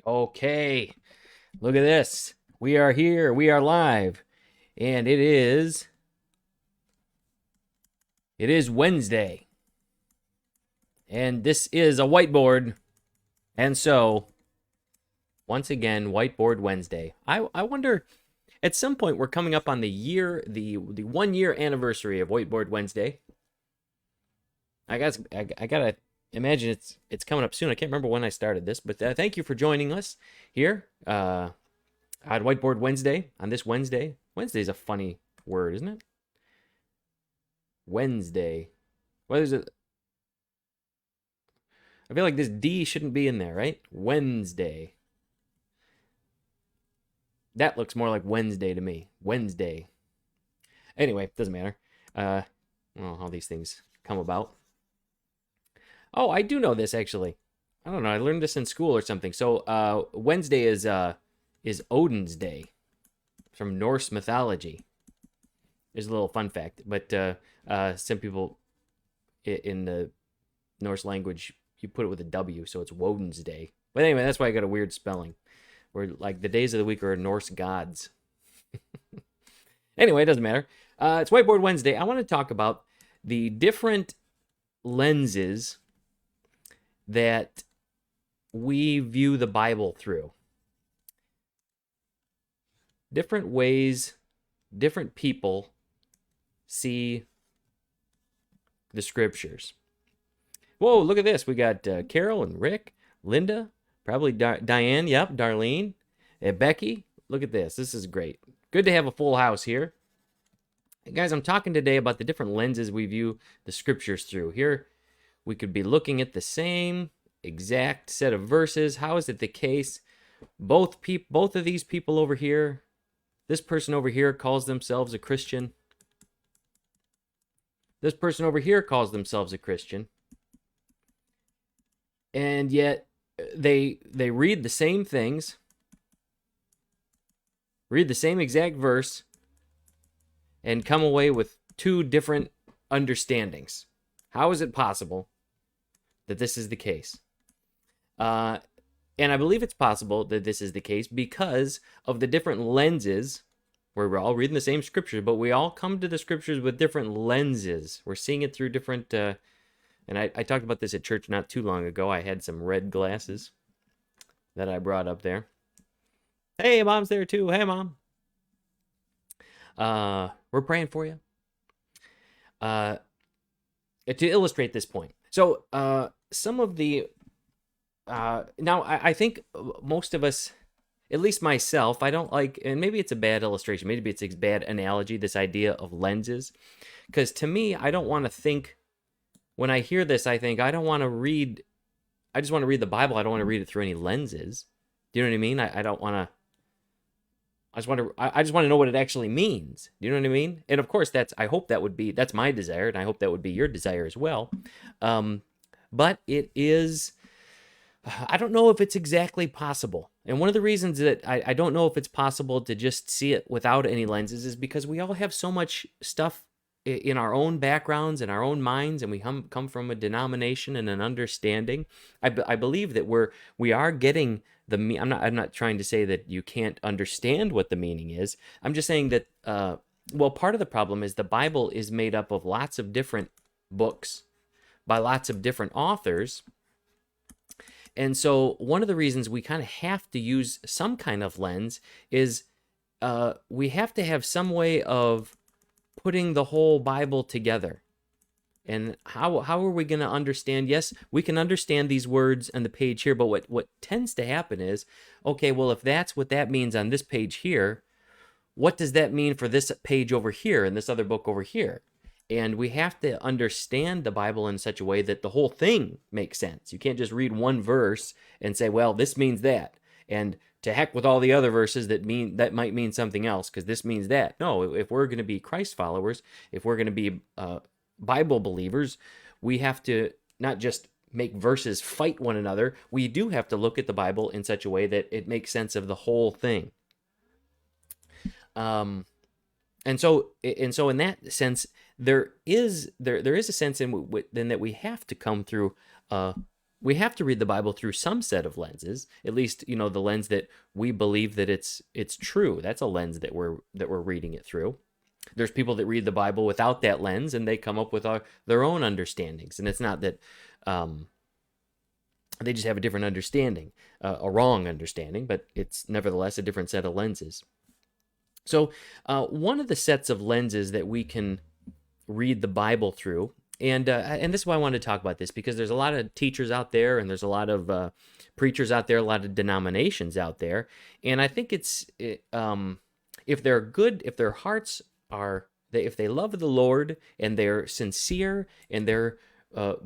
Okay, look at this. We are here. We are live, and it is Wednesday, and this is a whiteboard. And so, once again, Whiteboard Wednesday. I wonder. At some point, we're coming up on the 1 year anniversary of Whiteboard Wednesday. I gotta imagine it's coming up soon. I can't remember when I started this, but thank you for joining us here. On Whiteboard Wednesday, on this Wednesday. Wednesday is a funny word, isn't it? Wednesday. What is it? I feel like this D shouldn't be in there, right? Wednesday. That looks more like Wednesday to me. Wednesday. Anyway, doesn't matter. Uh, well, how these things come about. Oh, I do know this actually. I don't know. I learned this in school or something. So, Wednesday is Odin's day from Norse mythology. There's a little fun fact, but some people in the Norse language you put it with a W, so it's Woden's Day. But anyway, that's why I got a weird spelling. Where like the days of the week are Norse gods. Anyway, it doesn't matter. It's Whiteboard Wednesday. I want to talk about the different lenses that we view the Bible through. Different ways, different people see the scriptures. Whoa, look at this. We got Carol and Rick, Linda, probably Diane, yep, Darlene, and Becky. Look at this. This is great. Good to have a full house here. Hey guys, I'm talking today about the different lenses we view the scriptures through. Here, we could be looking at the same exact set of verses. How is it the case? Both of these people over here, this person over here calls themselves a Christian. This person over here calls themselves a Christian. And yet they read the same things, read the same exact verse, and come away with two different understandings. How is it possible that this is the case? And I believe it's possible that this is the case because of the different lenses where we're all reading the same scriptures, but we all come to the scriptures with different lenses. We're seeing it through different and I talked about this at church not too long ago. I had some red glasses that I brought up there. Hey, mom's there too. Hey, mom. We're praying for you. To illustrate this point. So, some of the now I think most of us, at least myself, I don't like, and maybe it's a bad illustration, maybe it's a bad analogy, this idea of lenses, because to me, I don't want to think. When I hear this, I think I don't want to read. I just want to read the Bible. I don't want to read it through any lenses. Do you know what I mean? I don't want to. I just want to know what it actually means. Do you know what I mean? And of course, I hope that's my desire, and I hope that would be your desire as well. But it is. I don't know if it's exactly possible. And one of the reasons that I don't know if it's possible to just see it without any lenses is because we all have so much stuff in our own backgrounds and our own minds, and we come from a denomination and an understanding. I believe that we are getting the. I'm not trying to say that you can't understand what the meaning is. I'm just saying that well, part of the problem is the Bible is made up of lots of different books by lots of different authors. And so one of the reasons we kind of have to use some kind of lens is we have to have some way of putting the whole Bible together. And how are we going to understand? Yes, we can understand these words on the page here, but what tends to happen is, okay, well, if that's what that means on this page here, what does that mean for this page over here and this other book over here? And we have to understand the Bible in such a way that the whole thing makes sense. You can't just read one verse and say, well, this means that. And to heck with all the other verses that might mean something else because this means that. No, if we're going to be Christ followers, if we're going to be Bible believers, we have to not just make verses fight one another. We do have to look at the Bible in such a way that it makes sense of the whole thing. And so in that sense, there is a sense in that we have to come through we have to read the Bible through some set of lenses, at least, the lens that we believe that it's true. That's a lens that we're reading it through. There's people that read the Bible without that lens, and they come up with their own understandings. And it's not that they just have a different understanding, a wrong understanding, but it's nevertheless a different set of lenses. So one of the sets of lenses that we can read the Bible through, and this is why I wanted to talk about this, because there's a lot of teachers out there, and there's a lot of preachers out there, a lot of denominations out there, and I think if they're good, if their hearts are, if they love the Lord and they're sincere in their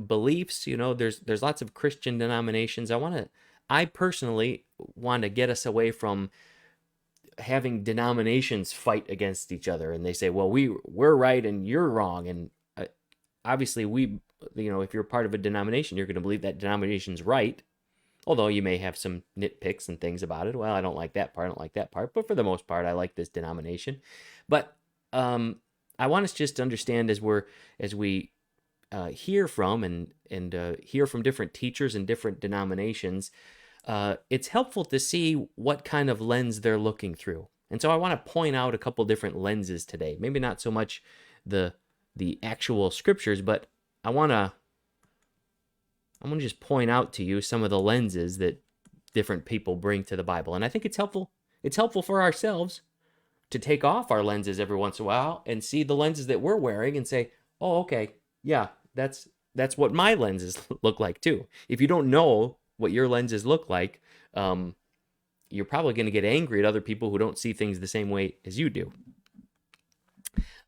beliefs, there's lots of Christian denominations. I personally want to get us away from having denominations fight against each other, and they say, well, we're right and you're wrong. And obviously if you're part of a denomination, you're going to believe that denomination's right, although you may have some nitpicks and things about it. Well, I don't like that part, I don't like that part, but for the most part, I like this denomination. But I want us just to understand, as we hear from and hear from different teachers and different denominations, it's helpful to see what kind of lens they're looking through. And so I want to point out a couple different lenses today. Maybe not so much the actual scriptures, but I want to just point out to you some of the lenses that different people bring to the Bible. And I think it's helpful. It's helpful for ourselves to take off our lenses every once in a while and see the lenses that we're wearing and say, oh, okay, yeah, that's what my lenses look like too. If you don't know what your lenses look like, you're probably going to get angry at other people who don't see things the same way as you do.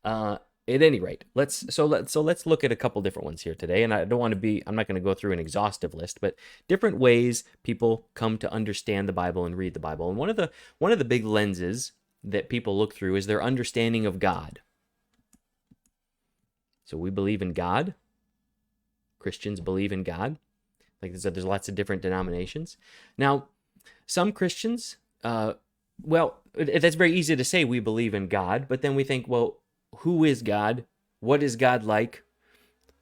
At any rate, let's look at a couple different ones here today. And I'm not going to go through an exhaustive list, but different ways people come to understand the Bible and read the Bible. And one of the big lenses that people look through is their understanding of God. So we believe in God. Christians believe in God. Like I said, there's lots of different denominations. Now, some Christians, that's very easy to say we believe in God, but then we think, well, who is God? What is God like?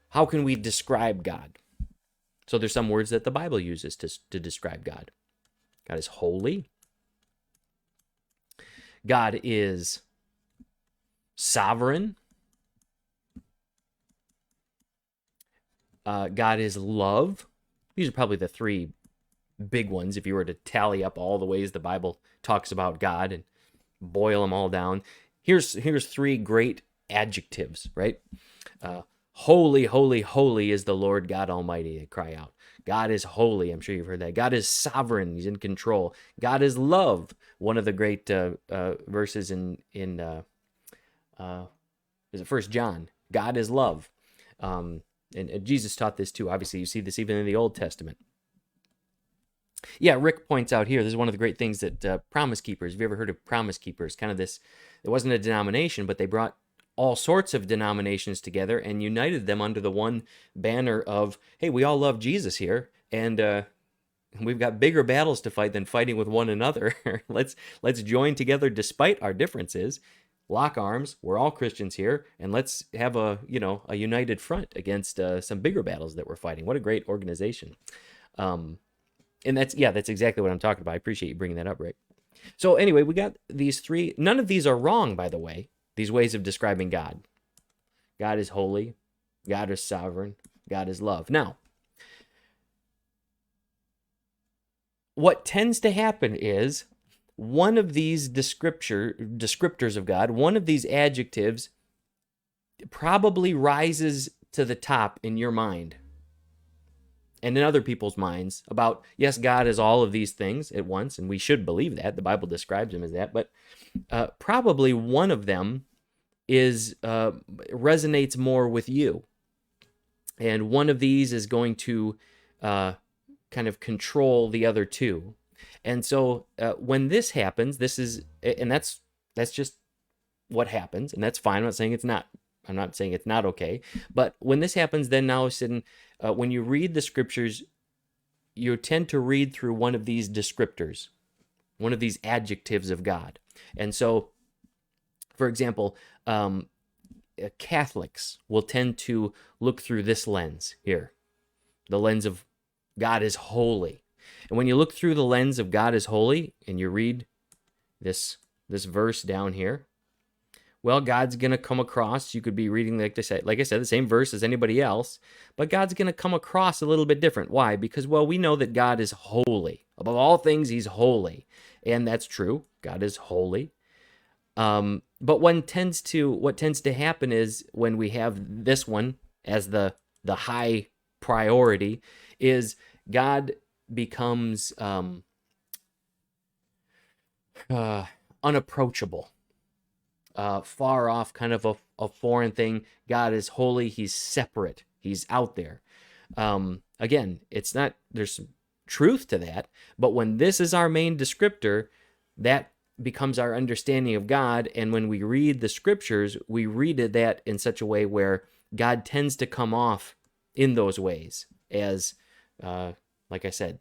How can we describe God? So there's some words that the Bible uses to describe God. God is holy. God is sovereign. God is love. These are probably the three big ones if you were to tally up all the ways the Bible talks about God and boil them all down. Here's three great adjectives, right? Holy, holy, holy is the Lord God Almighty. They cry out. God is holy. I'm sure you've heard that. God is sovereign. He's in control. God is love. One of the great verses in is it 1 John? God is love. And Jesus taught this too. Obviously, you see this even in the Old Testament. Yeah, Rick points out here, this is one of the great things that Promise Keepers, have you ever heard of Promise Keepers? Kind of this, it wasn't a denomination, but they brought all sorts of denominations together and united them under the one banner of, hey, we all love Jesus here, and we've got bigger battles to fight than fighting with one another. Let's join together despite our differences, lock arms, we're all Christians here, and let's have a united front against some bigger battles that we're fighting. What a great organization. And that's exactly what I'm talking about. I appreciate you bringing that up, Rick. So anyway, we got these three. None of these are wrong, by the way, these ways of describing God. God is holy. God is sovereign. God is love. Now, what tends to happen is one of these descriptors of God, one of these adjectives probably rises to the top in your mind and in other people's minds about, yes, God is all of these things at once, and we should believe that. The Bible describes him as that, but probably one of them resonates more with you. And one of these is going to kind of control the other two. And so when this happens, that's just what happens, and that's fine. I'm not saying it's not. I'm not saying it's not okay. But when this happens, then now when you read the scriptures, you tend to read through one of these descriptors, one of these adjectives of God. And so, for example, Catholics will tend to look through this lens here, the lens of God is holy. And when you look through the lens of God is holy and you read this verse down here, well, God's going to come across, you could be reading, like I said, the same verse as anybody else, but God's going to come across a little bit different. Why? Because, well, we know that God is holy. Above all things, he's holy. And that's true. God is holy. But what tends to happen is when we have this one as the high priority, is God becomes unapproachable, far off, kind of a foreign thing. God is holy. He's separate. He's out there. Again, it's not. There's some truth to that, but when this is our main descriptor, that becomes our understanding of God. And when we read the scriptures, we read that in such a way where God tends to come off in those ways as, like I said,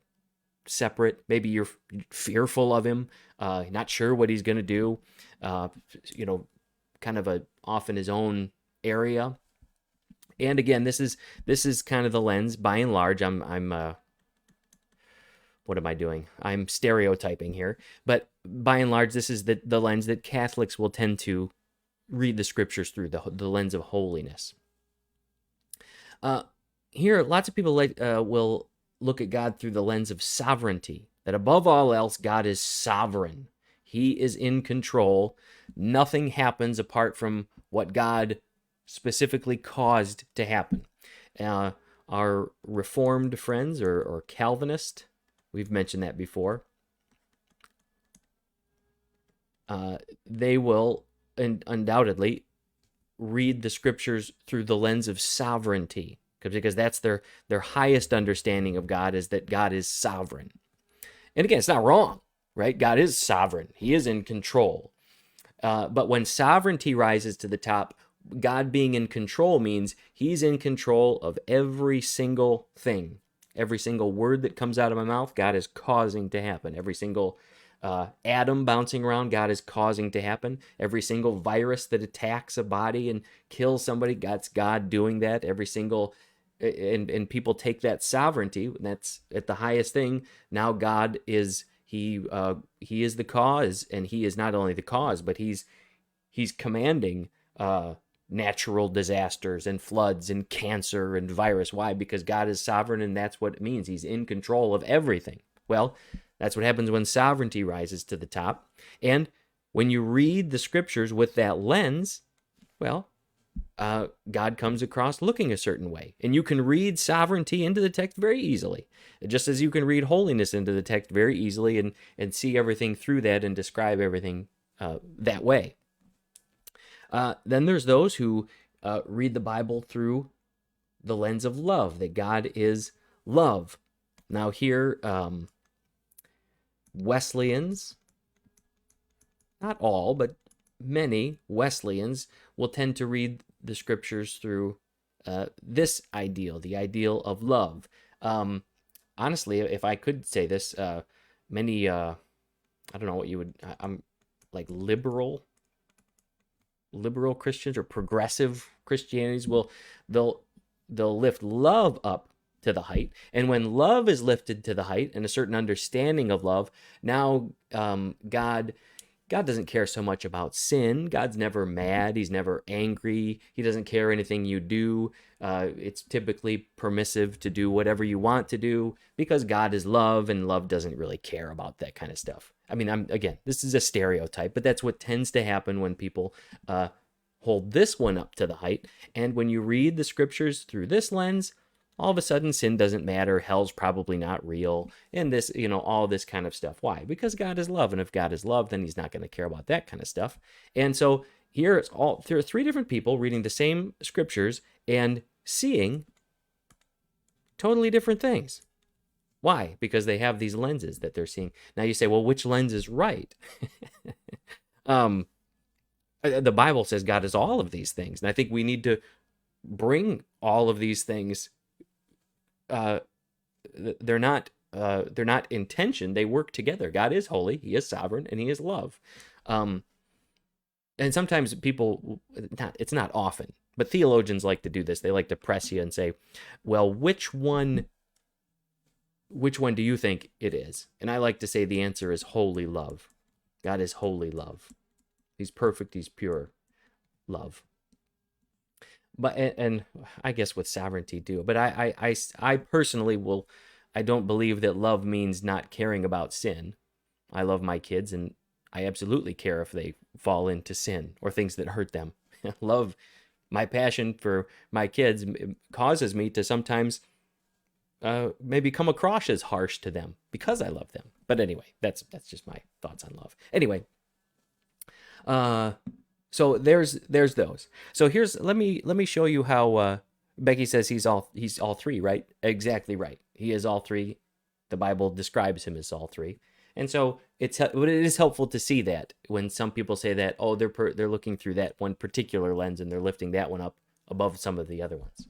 separate. Maybe you're fearful of him, not sure what he's going to do, kind of off in his own area. And again, this is kind of the lens. By and large, I'm what am I doing? I'm stereotyping here, but by and large, this is the lens that Catholics will tend to read the scriptures through, the lens of holiness. Here, lots of people will look at God through the lens of sovereignty, that above all else, God is sovereign. He is in control. Nothing happens apart from what God specifically caused to happen. Our Reformed friends or Calvinist, we've mentioned that before, they will undoubtedly read the scriptures through the lens of sovereignty, because that's their highest understanding of God, is that God is sovereign. And again, it's not wrong, right? God is sovereign. He is in control. But when sovereignty rises to the top, God being in control means he's in control of every single thing. Every single word that comes out of my mouth, God is causing to happen. Every single atom bouncing around, God is causing to happen. Every single virus that attacks a body and kills somebody, that's God doing that. Every single, and people take that sovereignty, and that's at the highest thing. Now God is, he is the cause, and he is not only the cause, but he's commanding natural disasters and floods and cancer and virus. Why? Because God is sovereign, and that's what it means. He's in control of everything. Well, that's what happens when sovereignty rises to the top. And when you read the scriptures with that lens, well, God comes across looking a certain way. And you can read sovereignty into the text very easily, just as you can read holiness into the text very easily and see everything through that and describe everything that way. Then there's those who read the Bible through the lens of love, that God is love. Now here, Wesleyans, not all, but many Wesleyans will tend to read the scriptures through this ideal, the ideal of love. Honestly, if I could say this, many, I don't know what you would, I'm like liberal Christians or progressive Christianities they'll lift love up to the height. And when love is lifted to the height and a certain understanding of love, now God doesn't care so much about sin. God's never mad. He's never angry. He doesn't care anything you do. It's typically permissive to do whatever you want to do because God is love, and love doesn't really care about that kind of stuff. I mean, again, this is a stereotype, but that's what tends to happen when people hold this one up to the height. And when you read the scriptures through this lens, all of a sudden sin doesn't matter, hell's probably not real, and this, all this kind of stuff. Why? Because God is love, and if God is love, then he's not going to care about that kind of stuff. And so here there are three different people reading the same scriptures and seeing totally different things. Why? Because they have these lenses that they're seeing. Now you say, well, which lens is right? The Bible says God is all of these things, and I think we need to bring all of these things. They're not in tension. They work together. God is holy, he is sovereign, and he is love. And sometimes people, it's not often, but theologians like to do this. They like to press you and say, well, which one which one do you think it is? And I like to say the answer is holy love. God is holy love. He's perfect. He's pure love. But and I guess with sovereignty too. But I personally will. I don't believe that love means not caring about sin. I love my kids, and I absolutely care if they fall into sin or things that hurt them. Love, my passion for my kids causes me to sometimes maybe come across as harsh to them because I love them. But anyway, that's just my thoughts on love. Anyway, so there's those. So here's let me show you how Becky says he's all three, right? Exactly right. He is all three. The Bible describes him as all three. And so it is helpful to see that when some people say that, oh, they're looking through that one particular lens and they're lifting that one up above some of the other ones.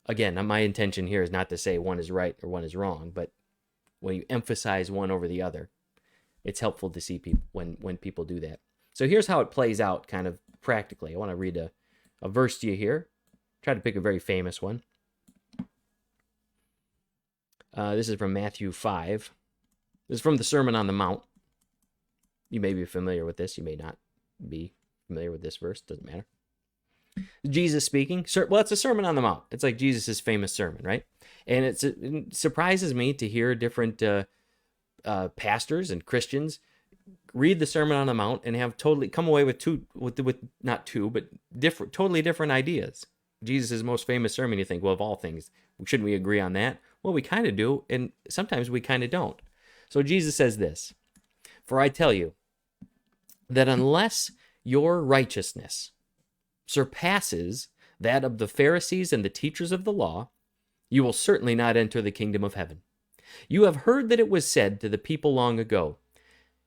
Again, my intention here is not to say one is right or one is wrong, but when you emphasize one over the other, it's helpful to see people when people do that. So here's how it plays out kind of practically. I want to read a verse to you here. Try to pick a very famous one. This is from Matthew 5. This is from the Sermon on the Mount. You may be familiar with this. You may not be familiar with this verse. Doesn't matter. Jesus speaking. Well, it's a Sermon on the Mount. It's like Jesus' famous sermon, right? And it surprises me to hear different pastors and Christians read the Sermon on the Mount and have totally come away with totally different ideas. Jesus' most famous sermon, you think, well, of all things, shouldn't we agree on that? Well, we kind of do, and sometimes we kind of don't. So Jesus says this, "For I tell you that unless your righteousness surpasses that of the Pharisees and the teachers of the law, you will certainly not enter the kingdom of heaven. You have heard that it was said to the people long ago,"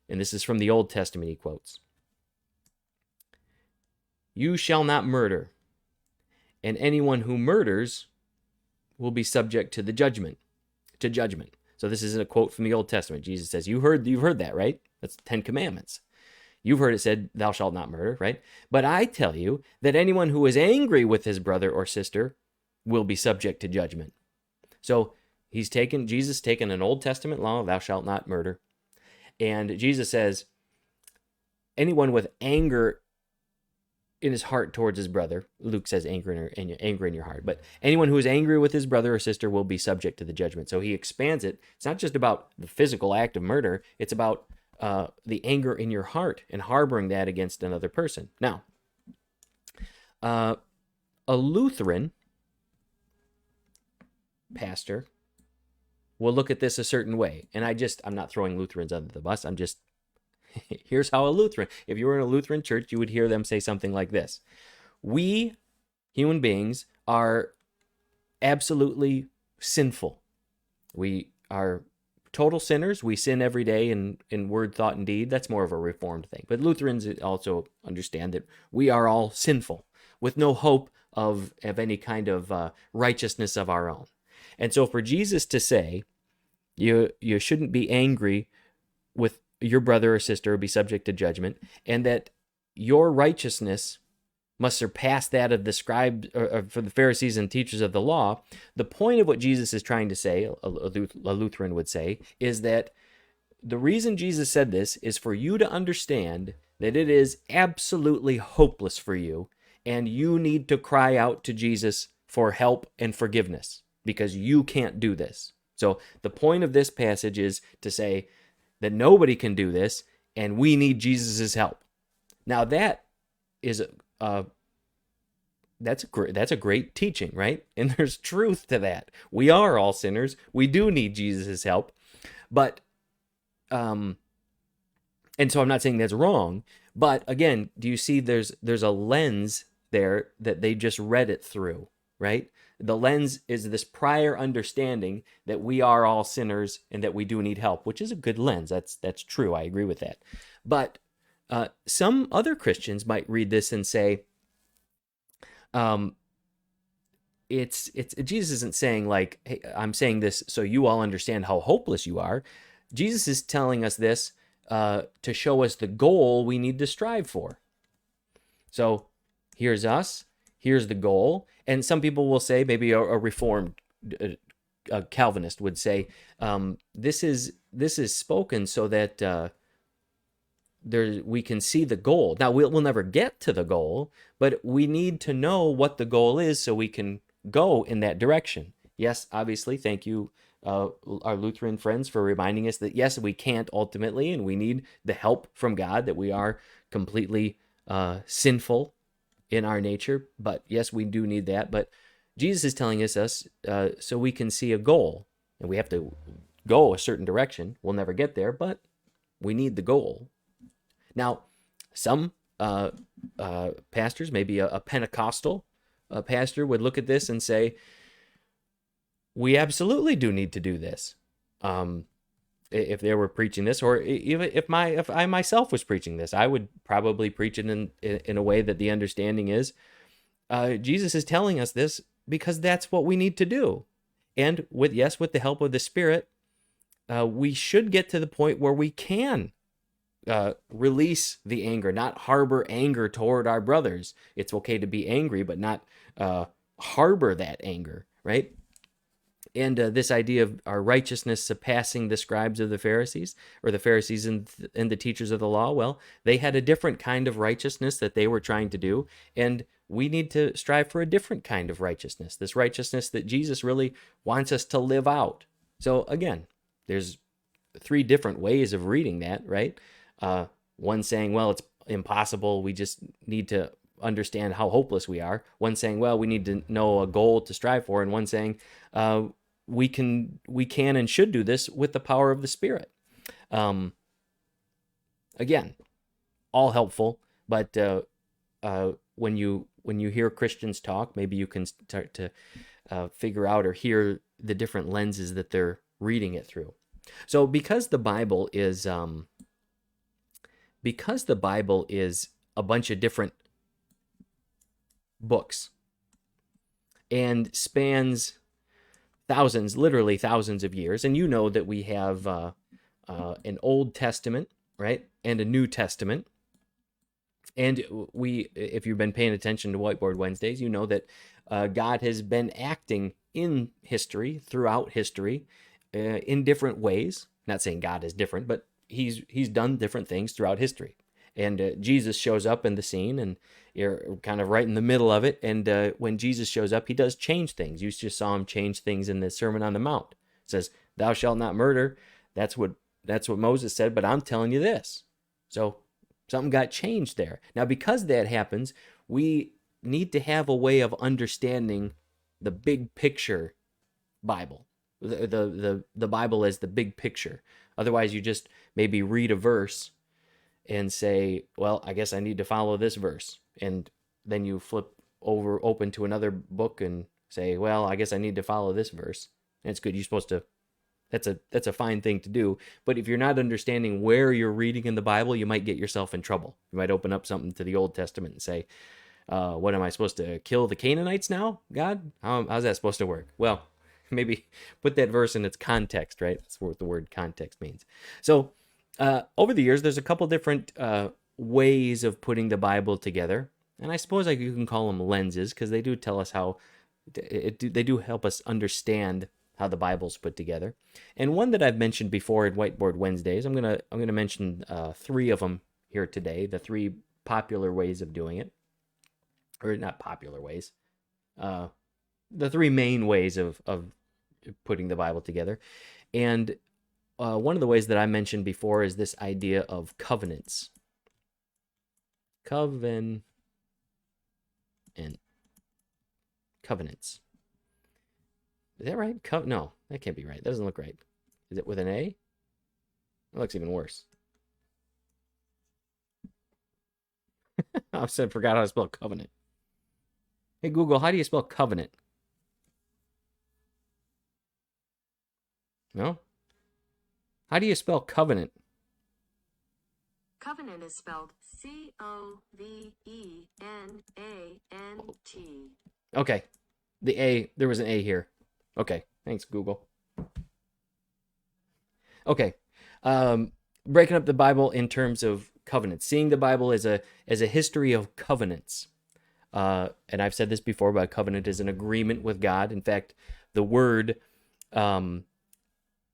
and this is from the Old Testament he quotes, "You shall not murder, and anyone who murders will be subject to judgment. So this is a quote from the Old Testament. Jesus says, you've heard that, right? That's the 10 Commandments. You've heard it said, thou shalt not murder, right? But I tell you that anyone who is angry with his brother or sister will be subject to judgment. So Jesus taken an Old Testament law, thou shalt not murder. And Jesus says, anyone with anger in his heart towards his brother, Luke says anger in your heart, but anyone who is angry with his brother or sister will be subject to the judgment. So he expands it. It's not just about the physical act of murder. It's about the anger in your heart and harboring that against another person. Now, a Lutheran pastor will look at this a certain way. And I'm not throwing Lutherans under the bus. Here's how if you were in a Lutheran church, you would hear them say something like this. We, human beings, are absolutely sinful. We are total sinners. We sin every day in word, thought, and deed. That's more of a Reformed thing. But Lutherans also understand that we are all sinful with no hope of any kind of righteousness of our own. And so for Jesus to say, you shouldn't be angry with your brother or sister or be subject to judgment, and that your righteousness must surpass that of the scribes or for the Pharisees and teachers of the law, the point of what Jesus is trying to say, a Lutheran would say, is that the reason Jesus said this is for you to understand that it is absolutely hopeless for you, and you need to cry out to Jesus for help and forgiveness, because you can't do this. So the point of this passage is to say that nobody can do this, and we need Jesus' help. Now that is that's a great teaching, right? And there's truth to that. We are all sinners. We do need Jesus' help, but and so I'm not saying that's wrong. But again, do you see there's a lens there that they just read it through, right? The lens is this prior understanding that we are all sinners and that we do need help, which is a good lens. That's true. I agree with that. But some other Christians might read this and say, it's Jesus isn't saying like, hey, I'm saying this so you all understand how hopeless you are. Jesus is telling us this to show us the goal we need to strive for. So here's us. Here's the goal. And some people will say, maybe a Reformed a Calvinist would say, this is spoken so that we can see the goal. Now we'll never get to the goal, but we need to know what the goal is so we can go in that direction. Yes, obviously, thank you, our Lutheran friends, for reminding us that yes, we can't ultimately, and we need the help from God, that we are completely sinful in our nature. But yes, we do need that. But Jesus is telling us so we can see a goal, and we have to go a certain direction. We'll never get there, but we need the goal. Now, some pastors, maybe a Pentecostal pastor, would look at this and say, we absolutely do need to do this. If they were preaching this, or even if I myself was preaching this, I would probably preach it in a way that the understanding is, Jesus is telling us this because that's what we need to do. And with the help of the Spirit, we should get to the point where we can release the anger, not harbor anger toward our brothers. It's okay to be angry, but not harbor that anger, right? And this idea of our righteousness surpassing the scribes of the Pharisees, or the Pharisees and the teachers of the law, well, they had a different kind of righteousness that they were trying to do, and we need to strive for a different kind of righteousness, this righteousness that Jesus really wants us to live out. So again, there's 3 different ways of reading that, right? One saying, well, it's impossible, we just need to understand how hopeless we are. One saying, well, we need to know a goal to strive for. And one saying, we can and should do this with the power of the Spirit. Again, all helpful, but when you hear Christians talk, maybe you can start to figure out or hear the different lenses that they're reading it through. So because the Bible is a bunch of different books and spans literally thousands of years, and you know that we have an Old Testament, right, and a New Testament. And if you've been paying attention to Whiteboard Wednesdays, you know that God has been acting in history, throughout history, in different ways. Not saying God is different, but he's done different things throughout history. And Jesus shows up in the scene, and you're kind of right in the middle of it. And when Jesus shows up, he does change things. You just saw him change things in the Sermon on the Mount. It says, "Thou shalt not murder." That's what Moses said, but I'm telling you this. So something got changed there. Now, because that happens, we need to have a way of understanding the big picture Bible. The Bible as the big picture. Otherwise, you just maybe read a verse and say, well, I guess I need to follow this verse. And then you open to another book and say, well, I guess I need to follow this verse. And it's good. You're supposed to, that's a fine thing to do. But if you're not understanding where you're reading in the Bible, you might get yourself in trouble. You might open up something to the Old Testament and say, what am I supposed to kill the Canaanites now, God? How's that supposed to work? Well, maybe put that verse in its context, right? That's what the word context means. So over the years, there's a couple different ways of putting the Bible together. And I suppose you can call them lenses, because they do tell us how, they do help us understand how the Bible's put together. And one that I've mentioned before at Whiteboard Wednesdays, I'm gonna mention 3 of them here today, the 3 popular ways of doing it. Or not popular ways. The 3 main ways of putting the Bible together. And one of the ways that I mentioned before is this idea of covenants. Covenants. Is that right? No, that can't be right. That doesn't look right. Is it with an A? That looks even worse. I forgot how to spell covenant. Hey, Google, how do you spell covenant? No? How do you spell covenant? Covenant is spelled C-O-V-E-N-A-N-T. Okay. The A, there was an A here. Okay. Thanks, Google. Okay. Breaking up the Bible in terms of covenants. Seeing the Bible as a history of covenants. And I've said this before, but a covenant is an agreement with God. In fact, the word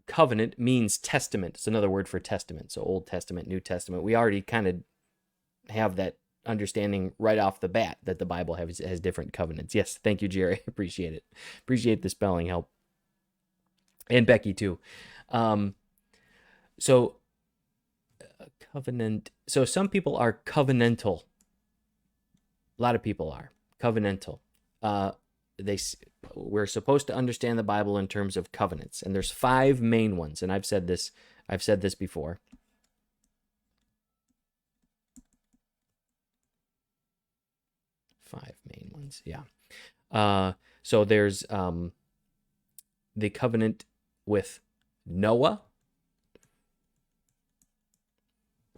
covenant means testament. It's another word for testament. So Old Testament, New Testament. We already kind of have that understanding right off the bat that the Bible has different covenants. Yes, thank you, Jerry. Appreciate it. Appreciate the spelling help. And Becky, too. So covenant. So some people are covenantal. A lot of people are covenantal. We're supposed to understand the Bible in terms of covenants, and there's 5 main ones. And I've said this before. Five main ones, yeah. So there's the covenant with Noah.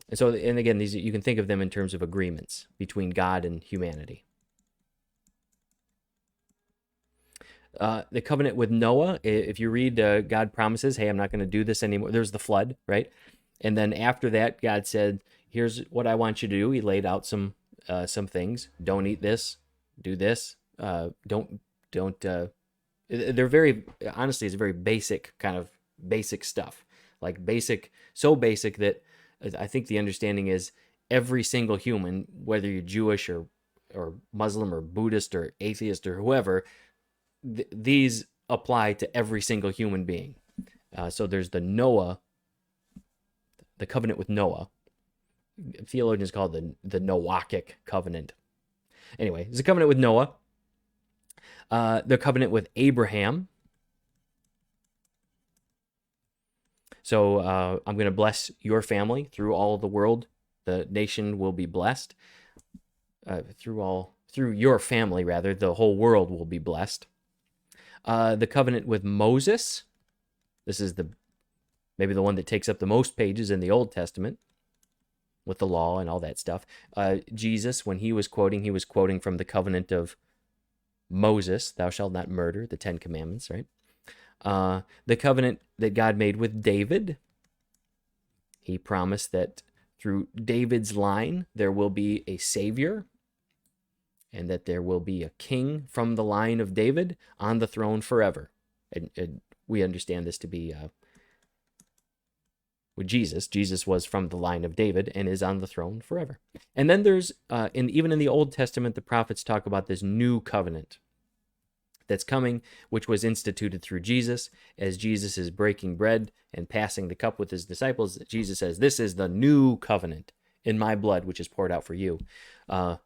And again, these, you can think of them in terms of agreements between God and humanity. The covenant with Noah, if you read, God promises, hey, I'm not going to do this anymore. There's the flood, right? And then after that, God said, here's what I want you to do. He laid out some things. Don't eat this. Do this. Don't. They're very, honestly, it's very basic, kind of basic stuff. Like so basic that I think the understanding is every single human, whether you're Jewish or Muslim or Buddhist or atheist or whoever, these apply to every single human being. So there's the covenant with Noah. Theologians call it the Noachic covenant. Anyway, there's a covenant with Noah. The covenant with Abraham. So I'm going to bless your family through all of the world. The nation will be blessed. Through your family, rather, the whole world will be blessed. The covenant with Moses. This is maybe the one that takes up the most pages in the Old Testament with the law and all that stuff. Jesus, when he was quoting from the covenant of Moses, thou shalt not murder, the 10 Commandments, right? The covenant that God made with David. He promised that through David's line, there will be a savior, and that there will be a king from the line of David on the throne forever. And we understand this to be with Jesus. Jesus was from the line of David and is on the throne forever. And then there's, even in the Old Testament, the prophets talk about this new covenant that's coming, which was instituted through Jesus. As Jesus is breaking bread and passing the cup with his disciples, Jesus says, this is the new covenant in my blood, which is poured out for you. And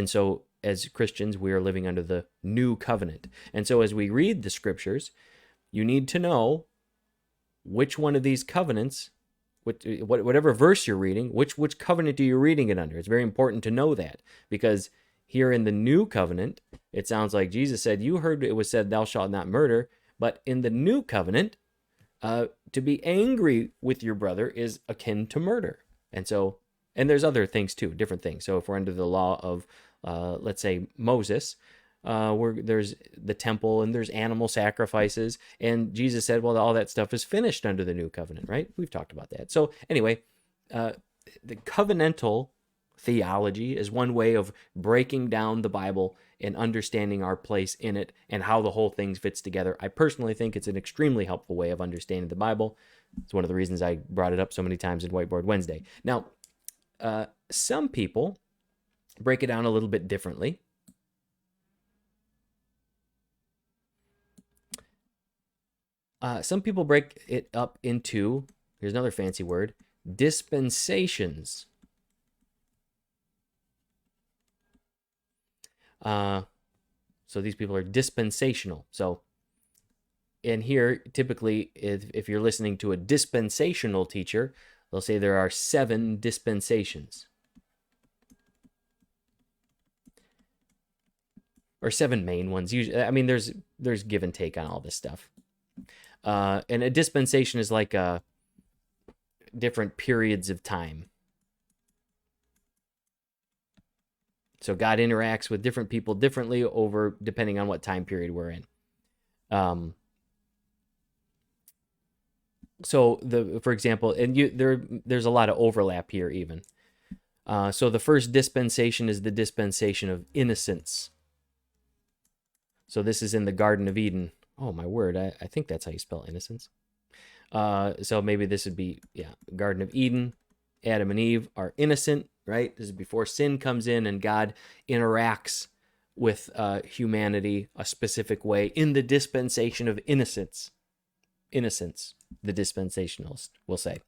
so as Christians, we are living under the new covenant. And so as we read the scriptures, you need to know which one of these covenants, whatever verse you're reading, which covenant are you reading it under? It's very important to know that, because here in the new covenant, it sounds like Jesus said, you heard it was said, thou shalt not murder. But in the new covenant, to be angry with your brother is akin to murder. And there's other things too, different things. So if we're under the law of, let's say, Moses, where there's the temple and there's animal sacrifices, and Jesus said, well, all that stuff is finished under the new covenant, right? We've talked about that. So anyway, the covenantal theology is one way of breaking down the Bible and understanding our place in it and how the whole thing fits together. I personally think it's an extremely helpful way of understanding the Bible. It's one of the reasons I brought it up so many times in Whiteboard Wednesday. Now, some people break it down a little bit differently. Some people break it up into, here's another fancy word, dispensations. So these people are dispensational. So, and here, typically, if you're listening to a dispensational teacher, they'll say there are 7 dispensations. Or 7 main ones. Usually, I mean, there's give and take on all this stuff. And a dispensation is like different periods of time. So God interacts with different people differently depending on what time period we're in. For example, and there's a lot of overlap here even. So the first dispensation is the dispensation of innocence. So this is in the Garden of Eden, Oh my word, I think that's how you spell innocence. So maybe this would be, yeah, Garden of Eden. Adam and Eve are innocent, right? This is before sin comes in and God interacts with humanity a specific way in the dispensation of innocence. Innocence, the dispensationalist will say.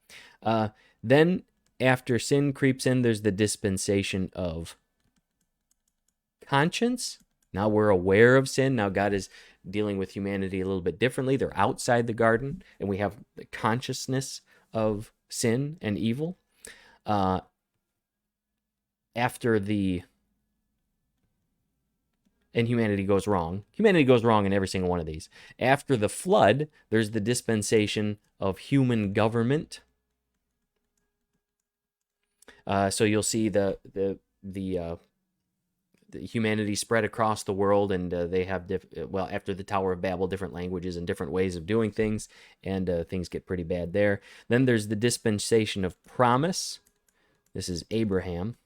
Then after sin creeps in, there's the dispensation of conscience. Now we're aware of sin. Now God is dealing with humanity a little bit differently. They're outside the garden, and we have the consciousness of sin and evil. After the and humanity goes wrong. Humanity goes wrong in every single one of these. After the flood, there's the dispensation of human government. So you'll see the humanity spread across the world, and they have after the Tower of Babel, different languages and different ways of doing things, and things get pretty bad there. Then there's the dispensation of promise. This is Abraham,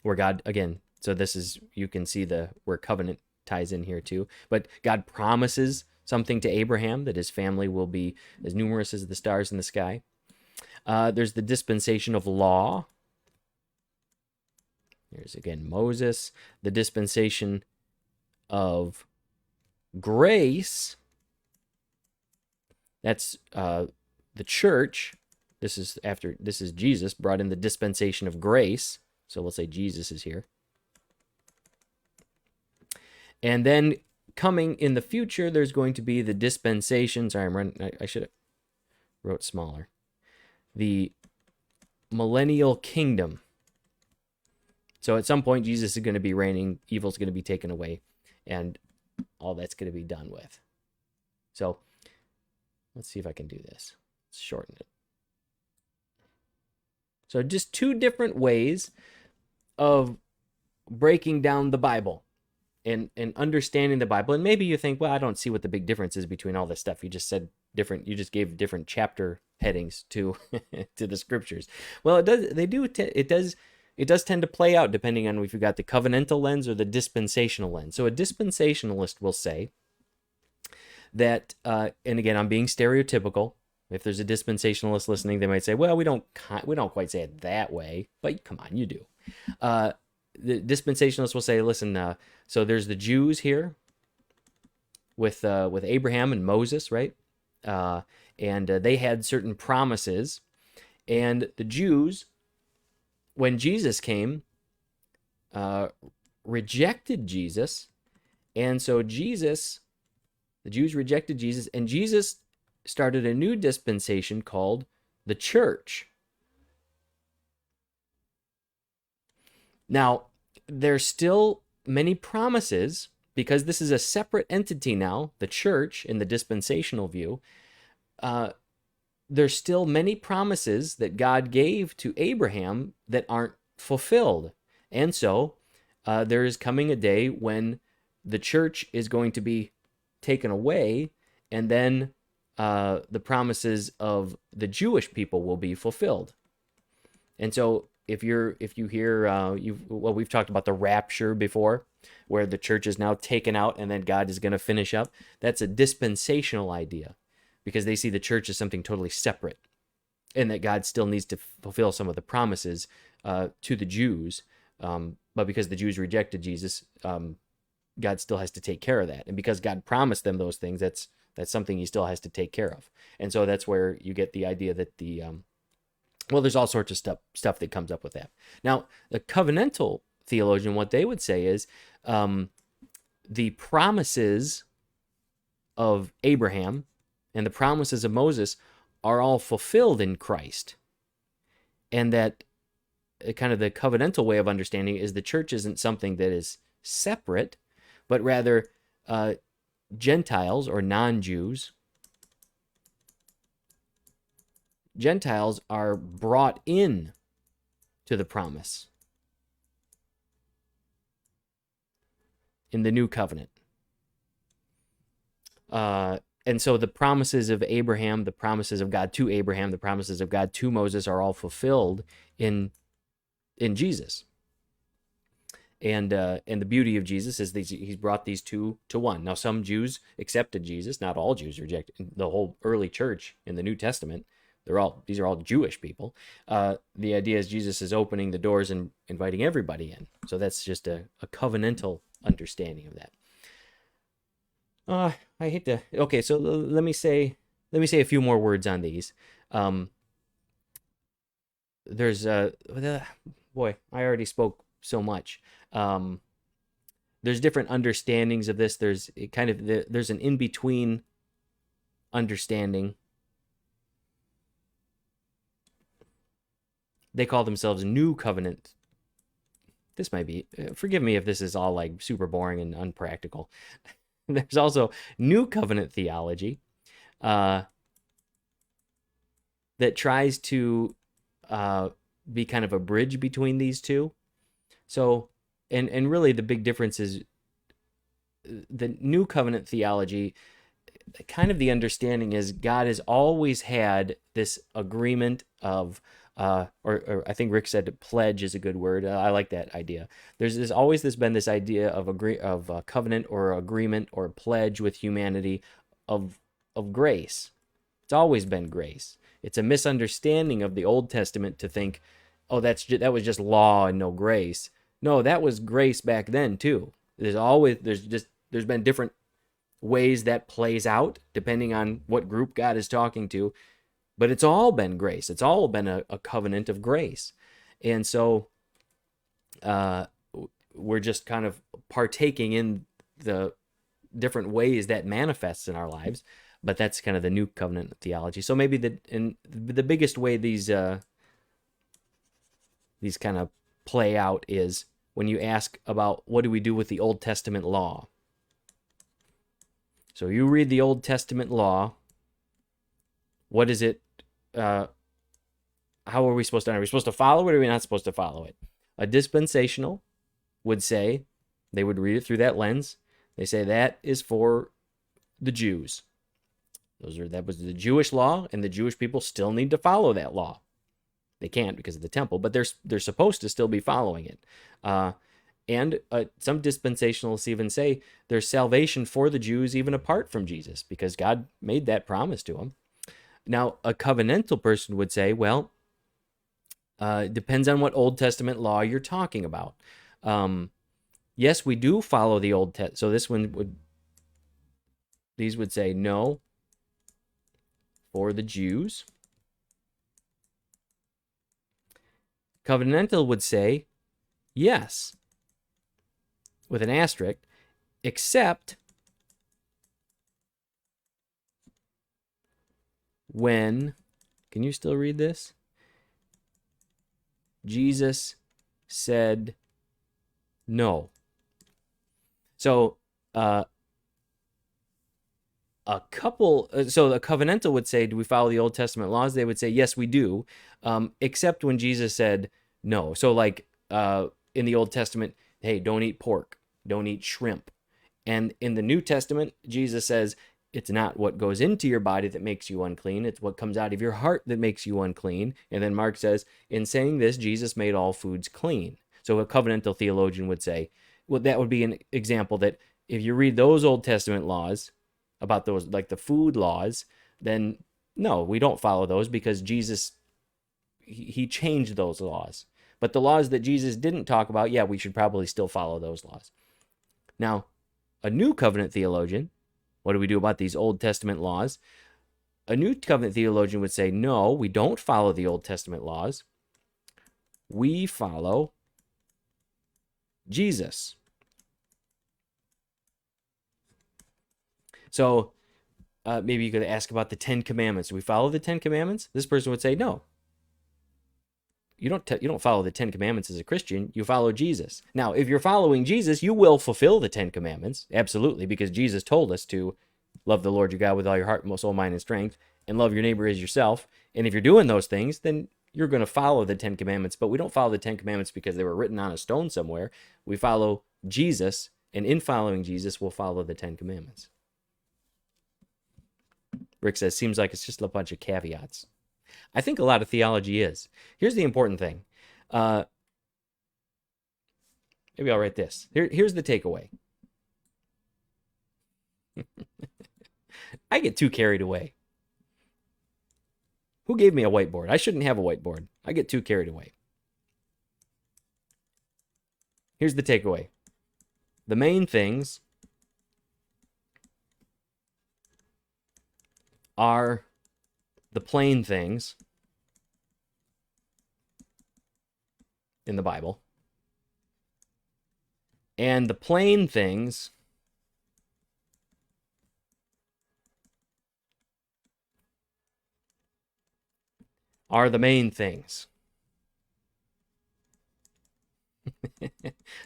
where God, again, so this is, you can see where covenant ties in here too, but God promises something to Abraham, that his family will be as numerous as the stars in the sky. There's the dispensation of law. Here's again Moses. The dispensation of grace. That's the church. This is Jesus brought in the dispensation of grace. So we'll say Jesus is here. And then coming in the future, there's going to be the dispensation. Sorry, I should have wrote smaller. The millennial kingdom. So at some point, Jesus is going to be reigning, evil's going to be taken away, and all that's going to be done with. So let's see if I can do this. Let's shorten it. So just two different ways of breaking down the Bible and understanding the Bible. And maybe you think, well, I don't see what the big difference is between all this stuff. You just said different. You just gave different chapter headings to to the scriptures. Well, it does. They do. It does tend to play out depending on if you've got the covenantal lens or the dispensational lens. So a dispensationalist will say that, and again, I'm being stereotypical. If there's a dispensationalist listening, they might say, well, we don't quite say it that way, but come on, you do. The dispensationalists will say, listen, so there's the Jews here with Abraham and Moses, right? And they had certain promises, and the Jews, when Jesus came, rejected Jesus, and so the Jews rejected Jesus, and Jesus started a new dispensation called the church. Now, there's still many promises, because this is a separate entity now, the church, in the dispensational view. There's still many promises that God gave to Abraham that aren't fulfilled. And so there is coming a day when the church is going to be taken away, and then the promises of the Jewish people will be fulfilled. And so if you hear, we've talked about the rapture before, where the church is now taken out and then God is going to finish up. That's a dispensational idea, because they see the church as something totally separate, and that God still needs to fulfill some of the promises to the Jews. But because the Jews rejected Jesus, God still has to take care of that. And because God promised them those things, that's something he still has to take care of. And so that's where you get the idea that there's all sorts of stuff that comes up with that. Now, the covenantal theologian, what they would say is the promises of Abraham and the promises of Moses are all fulfilled in Christ. And that kind of the covenantal way of understanding is the church isn't something that is separate, but rather Gentiles or non-Jews, Gentiles are brought in to the promise in the new covenant. And so the promises of Abraham, the promises of God to Abraham, the promises of God to Moses are all fulfilled in Jesus. And the beauty of Jesus is he's brought these two to one. Now, some Jews accepted Jesus. Not all Jews rejected. The whole early church in the New Testament, these are all Jewish people. The idea is Jesus is opening the doors and inviting everybody in. So that's just a covenantal understanding of that. I hate to. Okay, so let me say a few more words on these. There's boy, I already spoke so much. There's different understandings of this. There's an in-between understanding. They call themselves New Covenant. This might be, forgive me if this is all like super boring and unpractical. There's also New Covenant Theology that tries to be kind of a bridge between these two. So, and really the big difference is the New Covenant Theology, kind of the understanding is God has always had this agreement of, or I think Rick said pledge is a good word. I like that idea. There's always been this idea of a covenant or agreement or pledge with humanity of grace. It's always been grace. It's a misunderstanding of the Old Testament to think, oh, that was just law and no grace. No, that was grace back then too. There's been different ways that plays out depending on what group God is talking to, but it's all been grace. It's all been a covenant of grace. And so we're just kind of partaking in the different ways that manifests in our lives, but that's kind of the New Covenant Theology. So maybe the biggest way these kind of play out is when you ask about what do we do with the Old Testament law. So you read the Old Testament law. What is it? How are we supposed to? Are we supposed to follow it, or are we not supposed to follow it? A dispensational would say, they would read it through that lens. They say that is for the Jews. That was the Jewish law, and the Jewish people still need to follow that law. They can't because of the temple, but they're supposed to still be following it. And some dispensationalists even say there's salvation for the Jews even apart from Jesus because God made that promise to them. Now, a covenantal person would say, well, it depends on what Old Testament law you're talking about. Yes, we do follow the Old Testament. So these would say no for the Jews. Covenantal would say yes, with an asterisk, except when, can you still read this? Jesus said no. So so the covenantal would say, do we follow the Old Testament laws? They would say, yes, we do, except when Jesus said no. So like in the Old Testament, hey, don't eat pork, don't eat shrimp. And in the New Testament, Jesus says, it's not what goes into your body that makes you unclean. It's what comes out of your heart that makes you unclean. And then Mark says, in saying this, Jesus made all foods clean. So a covenantal theologian would say, well, that would be an example that if you read those Old Testament laws about those, like the food laws, then no, we don't follow those because Jesus, he changed those laws. But the laws that Jesus didn't talk about, yeah, we should probably still follow those laws. Now, a New Covenant theologian, what do we do about these Old Testament laws? A New Covenant theologian would say, no, we don't follow the Old Testament laws. We follow Jesus. So maybe you could ask about the 10 Commandments. Do we follow the 10 Commandments? This person would say, no. You don't follow the 10 Commandments as a Christian. You follow Jesus. Now, if you're following Jesus, you will fulfill the 10 Commandments. Absolutely, because Jesus told us to love the Lord your God with all your heart, soul, mind, and strength, and love your neighbor as yourself. And if you're doing those things, then you're going to follow the 10 Commandments. But we don't follow the 10 Commandments because they were written on a stone somewhere. We follow Jesus, and in following Jesus, we'll follow the 10 Commandments. Rick says, seems like it's just a bunch of caveats. I think a lot of theology is. Here's the important thing. Maybe I'll write this. Here's the takeaway. I get too carried away. Who gave me a whiteboard? I shouldn't have a whiteboard. I get too carried away. Here's the takeaway. The main things are the plain things in the Bible. And the plain things are the main things.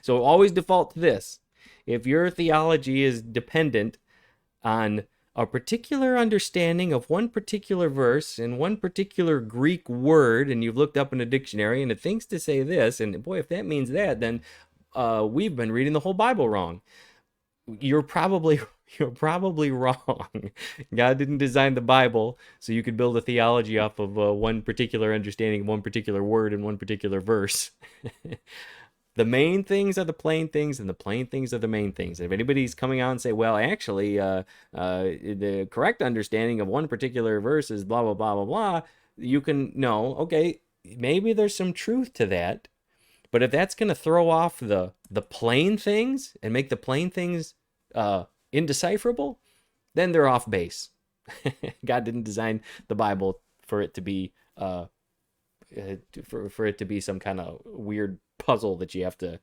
So always default to this. If your theology is dependent on a particular understanding of one particular verse and one particular Greek word, and you've looked up in a dictionary and it thinks to say this, and boy, if that means that, then we've been reading the whole Bible wrong. You're probably wrong. God didn't design the Bible so you could build a theology off of one particular understanding, one particular word, and one particular verse. The main things are the plain things, and the plain things are the main things. If anybody's coming out and say, well, actually, the correct understanding of one particular verse is blah, blah, blah, blah, blah, you can know, okay, maybe there's some truth to that. But if that's going to throw off the plain things and make the plain things indecipherable, then they're off base. God didn't design the Bible for it to be for it to be some kind of weird puzzle that you have to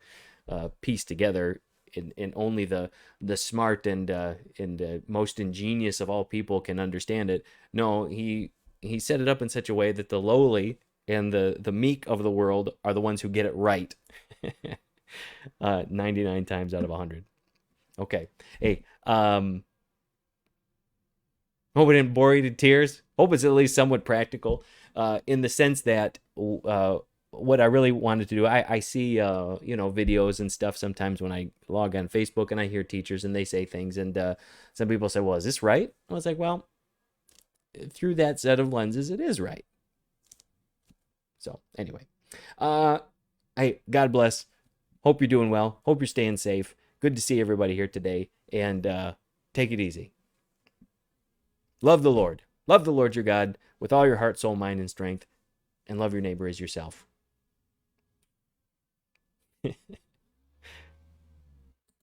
piece together, and only the smart and most ingenious of all people can understand it. No, he set it up in such a way that the lowly and the meek of the world are the ones who get it right. 99 times out of 100. Okay. Hey, hope it didn't bore you to tears. Hope it's at least somewhat practical, in the sense that what I really wanted to do, I see videos and stuff sometimes when I log on Facebook, and I hear teachers and they say things, and some people say, well, is this right? I was like, well, through that set of lenses, it is right. So anyway, hey, God bless. Hope you're doing well. Hope you're staying safe. Good to see everybody here today, and take it easy. Love the Lord. Love the Lord your God with all your heart, soul, mind, and strength, and love your neighbor as yourself.